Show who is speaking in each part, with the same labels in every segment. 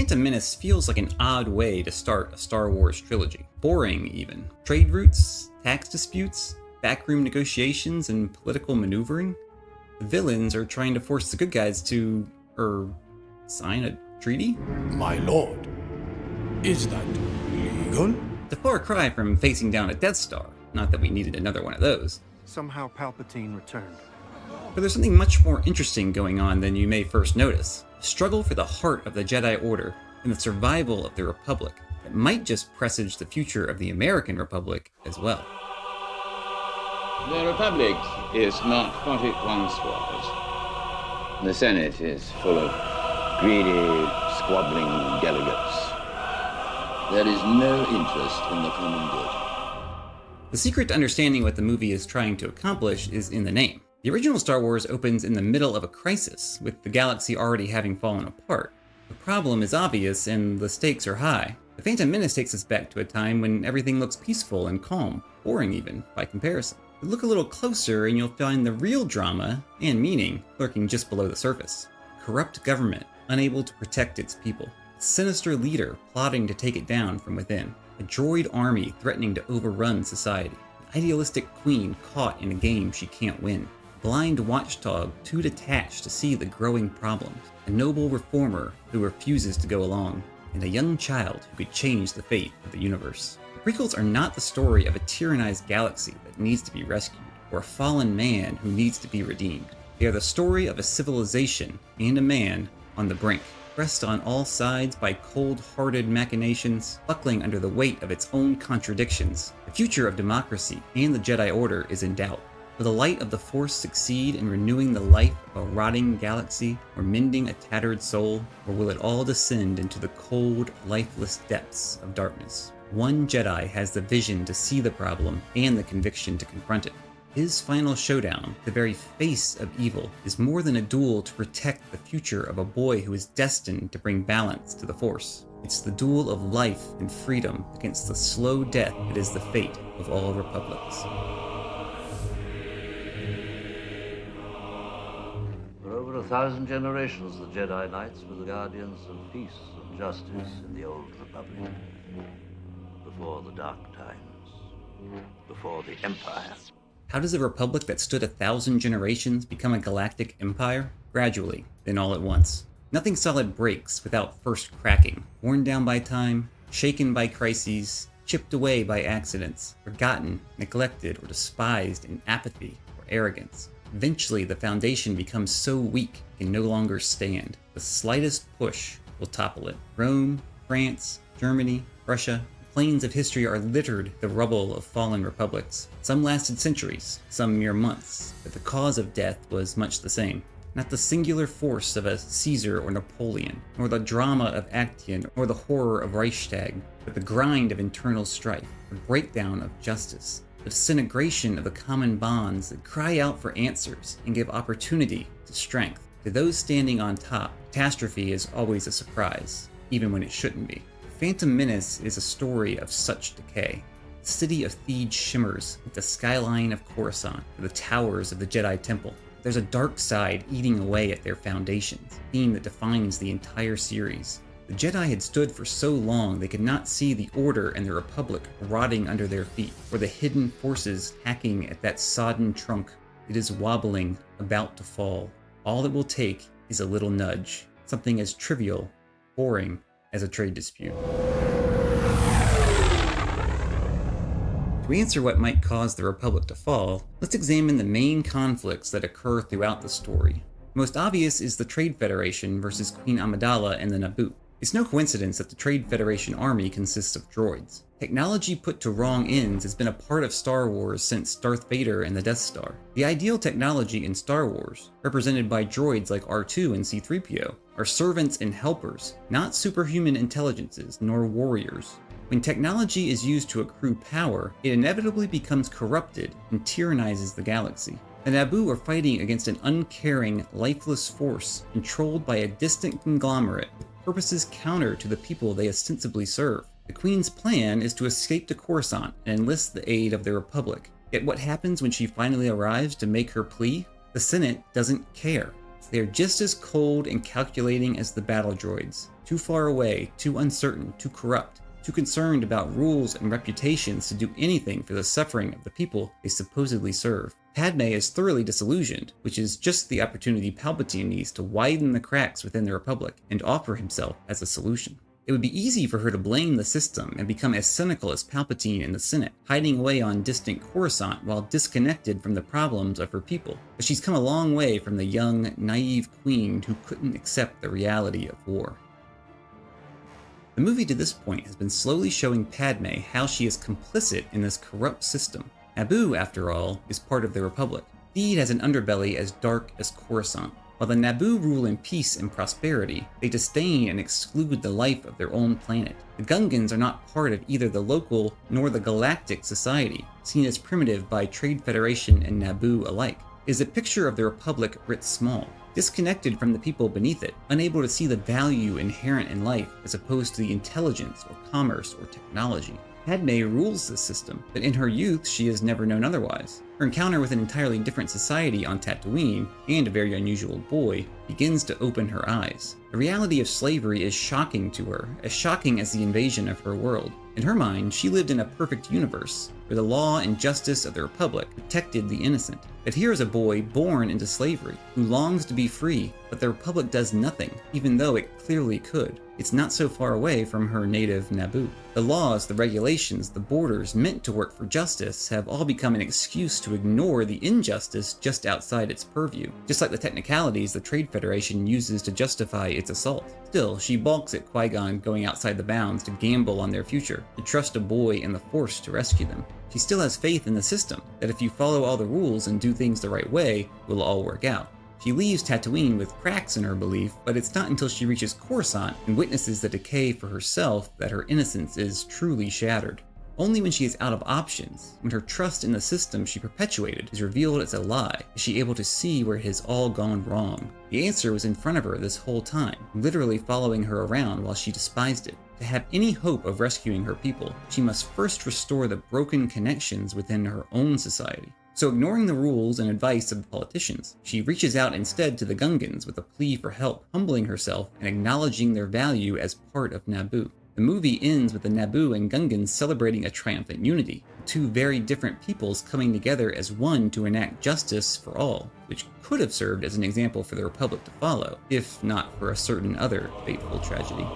Speaker 1: Phantom Menace feels like an odd way to start a Star Wars trilogy. Boring, even. Trade routes, tax disputes, backroom negotiations, and political maneuvering. The villains are trying to force the good guys to, sign a treaty?
Speaker 2: My lord, is that legal?
Speaker 1: It's a far cry from facing down a Death Star. Not that we needed another one of those.
Speaker 3: Somehow Palpatine returned.
Speaker 1: But there's something much more interesting going on than you may first notice. A struggle for the heart of the Jedi Order and the survival of the Republic that might just presage the future of the American Republic as well.
Speaker 4: The Republic is not what it once was. The Senate is full of greedy, squabbling delegates. There is no interest in the common good.
Speaker 1: The secret to understanding what the movie is trying to accomplish is in the name. The original Star Wars opens in the middle of a crisis, with the galaxy already having fallen apart. The problem is obvious and the stakes are high. The Phantom Menace takes us back to a time when everything looks peaceful and calm, boring even, by comparison. But look a little closer and you'll find the real drama and meaning lurking just below the surface. Corrupt government, unable to protect its people. A sinister leader plotting to take it down from within. A droid army threatening to overrun society. An idealistic queen caught in a game she can't win. Blind watchdog too detached to see the growing problems, a noble reformer who refuses to go along, and a young child who could change the fate of the universe. The prequels are not the story of a tyrannized galaxy that needs to be rescued, or a fallen man who needs to be redeemed. They are the story of a civilization and a man on the brink, pressed on all sides by cold-hearted machinations, buckling under the weight of its own contradictions. The future of democracy and the Jedi Order is in doubt. Will the light of the Force succeed in renewing the life of a rotting galaxy or mending a tattered soul, or will it all descend into the cold, lifeless depths of darkness? One Jedi has the vision to see the problem and the conviction to confront it. His final showdown, the very face of evil, is more than a duel to protect the future of a boy who is destined to bring balance to the Force. It's the duel of life and freedom against the slow death that is the fate of all republics.
Speaker 5: For over 1,000 generations, the Jedi Knights were the guardians of peace and justice in the Old Republic. Before the Dark Times. Before the Empire.
Speaker 1: How does a republic that stood 1,000 generations become a galactic empire? Gradually, then all at once. Nothing solid breaks without first cracking. Worn down by time, shaken by crises, chipped away by accidents, forgotten, neglected, or despised in apathy or arrogance. Eventually, the foundation becomes so weak it can no longer stand. The slightest push will topple it. Rome, France, Germany, Russia, the plains of history are littered the rubble of fallen republics. Some lasted centuries, some mere months, but the cause of death was much the same. Not the singular force of a Caesar or Napoleon, nor the drama of Actium, or the horror of Reichstag, but the grind of internal strife, the breakdown of justice, the disintegration of the common bonds that cry out for answers and give opportunity to strength. To those standing on top, catastrophe is always a surprise, even when it shouldn't be. Phantom Menace is a story of such decay. The city of Theed shimmers with the skyline of Coruscant, or the towers of the Jedi Temple. There's a dark side eating away at their foundations, a theme that defines the entire series. The Jedi had stood for so long they could not see the Order and the Republic rotting under their feet, or the hidden forces hacking at that sodden trunk. It is wobbling, about to fall. All it will take is a little nudge, something as trivial, boring, as a trade dispute. To answer what might cause the Republic to fall, let's examine the main conflicts that occur throughout the story. Most obvious is the Trade Federation versus Queen Amidala and the Naboo. It's no coincidence that the Trade Federation army consists of droids. Technology put to wrong ends has been a part of Star Wars since Darth Vader and the Death Star. The ideal technology in Star Wars, represented by droids like R2 and C-3PO, are servants and helpers, not superhuman intelligences nor warriors. When technology is used to accrue power, it inevitably becomes corrupted and tyrannizes the galaxy. The Naboo are fighting against an uncaring, lifeless force controlled by a distant conglomerate with purposes counter to the people they ostensibly serve. The Queen's plan is to escape to Coruscant and enlist the aid of the Republic. Yet what happens when she finally arrives to make her plea? The Senate doesn't care. They are just as cold and calculating as the battle droids. Too far away, too uncertain, too corrupt, too concerned about rules and reputations to do anything for the suffering of the people they supposedly serve. Padme is thoroughly disillusioned, which is just the opportunity Palpatine needs to widen the cracks within the Republic and offer himself as a solution. It would be easy for her to blame the system and become as cynical as Palpatine in the Senate, hiding away on distant Coruscant while disconnected from the problems of her people. But she's come a long way from the young, naive queen who couldn't accept the reality of war. The movie to this point has been slowly showing Padme how she is complicit in this corrupt system. Naboo, after all, is part of the Republic. Theed has an underbelly as dark as Coruscant. While the Naboo rule in peace and prosperity, they disdain and exclude the life of their own planet. The Gungans are not part of either the local nor the galactic society, seen as primitive by Trade Federation and Naboo alike. It is a picture of the Republic writ small, disconnected from the people beneath it, unable to see the value inherent in life as opposed to the intelligence or commerce or technology. Padme rules this system, but in her youth she has never known otherwise. Her encounter with an entirely different society on Tatooine, and a very unusual boy, begins to open her eyes. The reality of slavery is shocking to her, as shocking as the invasion of her world. In her mind, she lived in a perfect universe, where the law and justice of the Republic protected the innocent. But here is a boy born into slavery, who longs to be free, but the Republic does nothing, even though it clearly could. It's not so far away from her native Naboo. The laws, the regulations, the borders meant to work for justice have all become an excuse to ignore the injustice just outside its purview, just like the technicalities the Trade Federation uses to justify its assault. Still, she balks at Qui-Gon going outside the bounds to gamble on their future, to trust a boy and the Force to rescue them. She still has faith in the system, that if you follow all the rules and do things the right way, it will all work out. She leaves Tatooine with cracks in her belief, but it's not until she reaches Coruscant and witnesses the decay for herself that her innocence is truly shattered. Only when she is out of options, when her trust in the system she perpetuated is revealed as a lie, is she able to see where it has all gone wrong. The answer was in front of her this whole time, literally following her around while she despised it. To have any hope of rescuing her people, she must first restore the broken connections within her own society. So ignoring the rules and advice of the politicians, she reaches out instead to the Gungans with a plea for help, humbling herself and acknowledging their value as part of Naboo. The movie ends with the Naboo and Gungans celebrating a triumphant unity, two very different peoples coming together as one to enact justice for all, which could have served as an example for the Republic to follow, if not for a certain other fateful tragedy.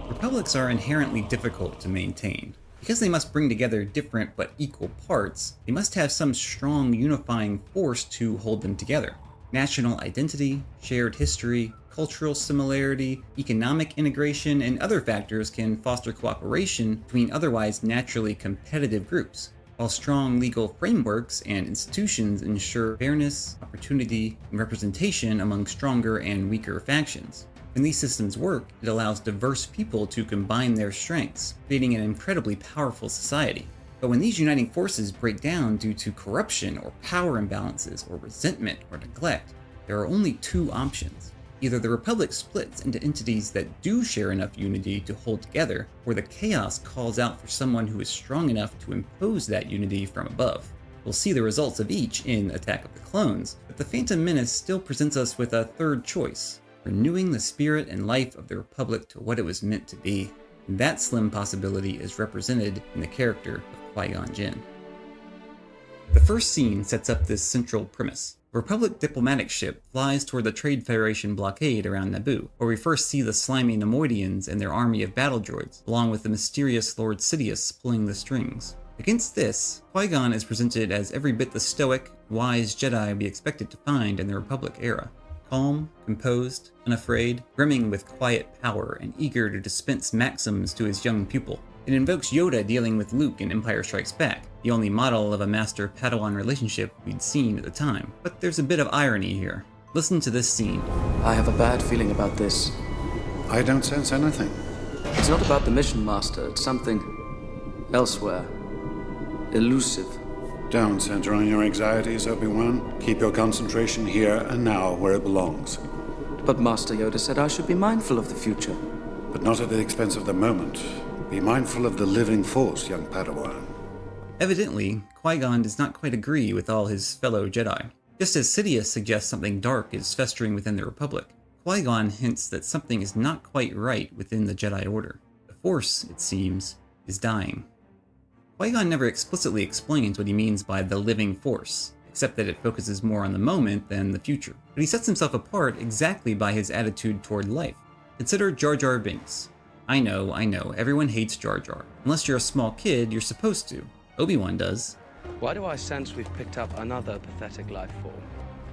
Speaker 1: Republics are inherently difficult to maintain. Because they must bring together different but equal parts, they must have some strong unifying force to hold them together. National identity, shared history, cultural similarity, economic integration, and other factors can foster cooperation between otherwise naturally competitive groups, while strong legal frameworks and institutions ensure fairness, opportunity, and representation among stronger and weaker factions. When these systems work, it allows diverse people to combine their strengths, creating an incredibly powerful society. But when these uniting forces break down due to corruption or power imbalances or resentment or neglect, there are only two options. Either the Republic splits into entities that do share enough unity to hold together, or the chaos calls out for someone who is strong enough to impose that unity from above. We'll see the results of each in Attack of the Clones, but the Phantom Menace still presents us with a third choice: renewing the spirit and life of the Republic to what it was meant to be. And that slim possibility is represented in the character of Qui-Gon Jinn. The first scene sets up this central premise. A Republic diplomatic ship flies toward the Trade Federation blockade around Naboo, where we first see the slimy Neimoidians and their army of battle droids, along with the mysterious Lord Sidious pulling the strings. Against this, Qui-Gon is presented as every bit the stoic, wise Jedi we expected to find in the Republic era. Calm, composed, unafraid, brimming with quiet power, and eager to dispense maxims to his young pupil. It invokes Yoda dealing with Luke in Empire Strikes Back, the only model of a master-Padawan relationship we'd seen at the time. But there's a bit of irony here. Listen to this scene.
Speaker 6: I have a bad feeling about this.
Speaker 2: I don't sense anything.
Speaker 6: It's not about the mission, Master. It's something elsewhere. Elusive.
Speaker 2: Don't center on your anxieties, Obi-Wan. Keep your concentration here and now where it belongs.
Speaker 6: But Master Yoda said I should be mindful of the future.
Speaker 2: But not at the expense of the moment. Be mindful of the living force, young Padawan.
Speaker 1: Evidently, Qui-Gon does not quite agree with all his fellow Jedi. Just as Sidious suggests something dark is festering within the Republic, Qui-Gon hints that something is not quite right within the Jedi Order. The Force, it seems, is dying. Qui-Gon never explicitly explains what he means by the living Force, except that it focuses more on the moment than the future. But he sets himself apart exactly by his attitude toward life. Consider Jar Jar Binks. I know, everyone hates Jar Jar. Unless you're a small kid, you're supposed to. Obi-Wan does.
Speaker 7: Why do I sense we've picked up another pathetic life form?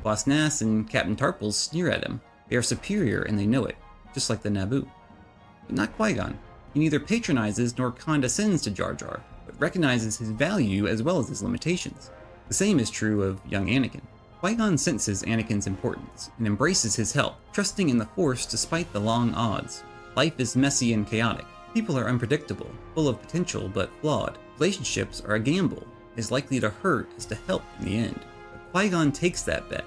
Speaker 1: Boss Nass and Captain Tarpals sneer at him. They are superior and they know it, just like the Naboo. But not Qui-Gon. He neither patronizes nor condescends to Jar Jar, but recognizes his value as well as his limitations. The same is true of young Anakin. Qui-Gon senses Anakin's importance and embraces his help, trusting in the Force despite the long odds. Life is messy and chaotic. People are unpredictable, full of potential but flawed. Relationships are a gamble, as likely to hurt as to help in the end. But Qui-Gon takes that bet.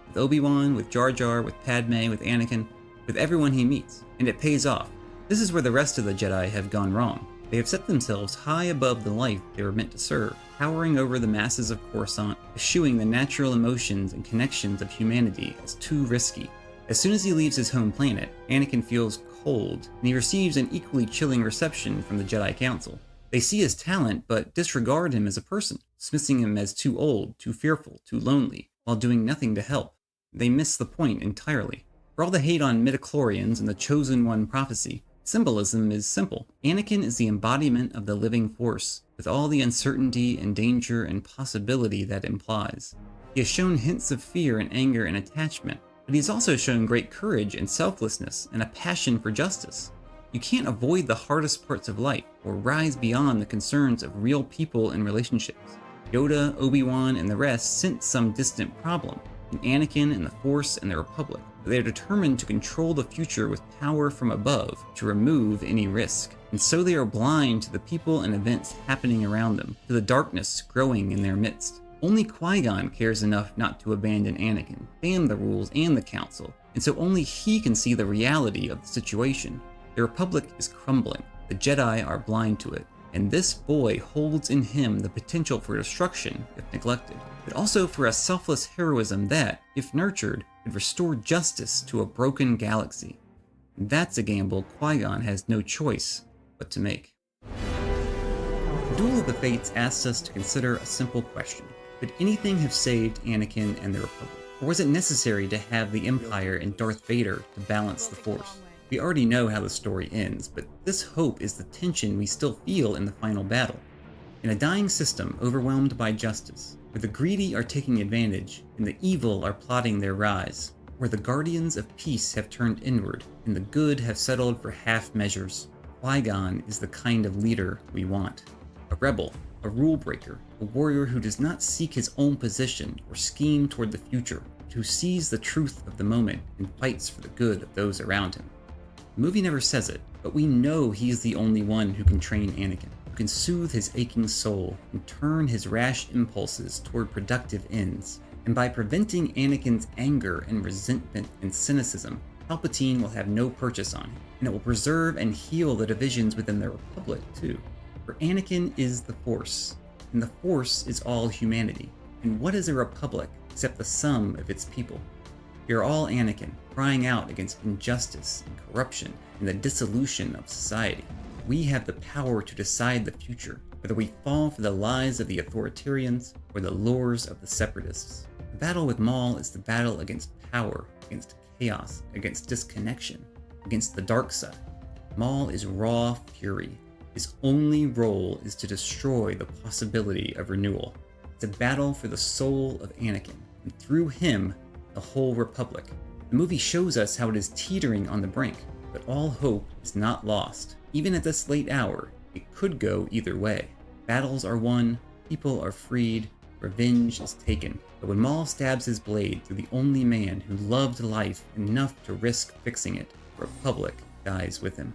Speaker 1: With Obi-Wan, with Jar Jar, with Padme, with Anakin, with everyone he meets, and it pays off. This is where the rest of the Jedi have gone wrong. They have set themselves high above the life they were meant to serve, towering over the masses of Coruscant, eschewing the natural emotions and connections of humanity as too risky. As soon as he leaves his home planet, Anakin feels cold, and he receives an equally chilling reception from the Jedi Council. They see his talent, but disregard him as a person, dismissing him as too old, too fearful, too lonely, while doing nothing to help. They miss the point entirely. For all the hate on midichlorians and the Chosen One prophecy, symbolism is simple. Anakin is the embodiment of the living Force, with all the uncertainty and danger and possibility that implies. He has shown hints of fear and anger and attachment, but he has also shown great courage and selflessness and a passion for justice. You can't avoid the hardest parts of life or rise beyond the concerns of real people and relationships. Yoda, Obi-Wan, and the rest sense some distant problem in Anakin and the Force and the Republic, but they are determined to control the future with power from above to remove any risk. And so they are blind to the people and events happening around them, to the darkness growing in their midst. Only Qui-Gon cares enough not to abandon Anakin, fan the rules and the Council, and so only he can see the reality of the situation. The Republic is crumbling, the Jedi are blind to it, and this boy holds in him the potential for destruction if neglected, but also for a selfless heroism that, if nurtured, could restore justice to a broken galaxy. And that's a gamble Qui-Gon has no choice but to make. Duel of the Fates asks us to consider a simple question. Could anything have saved Anakin and the Republic? Or was it necessary to have the Empire and Darth Vader to balance the Force? We already know how the story ends, but this hope is the tension we still feel in the final battle. In a dying system overwhelmed by justice, where the greedy are taking advantage and the evil are plotting their rise, where the guardians of peace have turned inward and the good have settled for half measures, Qui-Gon is the kind of leader we want. A rebel, a rule breaker, a warrior who does not seek his own position or scheme toward the future, but who sees the truth of the moment and fights for the good of those around him. The movie never says it, but we know he is the only one who can train Anakin, who can soothe his aching soul and turn his rash impulses toward productive ends. And by preventing Anakin's anger and resentment and cynicism, Palpatine will have no purchase on him, and it will preserve and heal the divisions within the Republic too. For Anakin is the Force, and the Force is all humanity. And what is a Republic except the sum of its people? We are all Anakin, crying out against injustice and corruption and the dissolution of society. We have the power to decide the future, whether we fall for the lies of the authoritarians or the lures of the separatists. The battle with Maul is the battle against power, against chaos, against disconnection, against the dark side. Maul is raw fury. His only role is to destroy the possibility of renewal. It's a battle for the soul of Anakin, and through him, the whole Republic. The movie shows us how it is teetering on the brink, but all hope is not lost. Even at this late hour, it could go either way. Battles are won, people are freed, revenge is taken. But when Maul stabs his blade through the only man who loved life enough to risk fixing it, the Republic dies with him.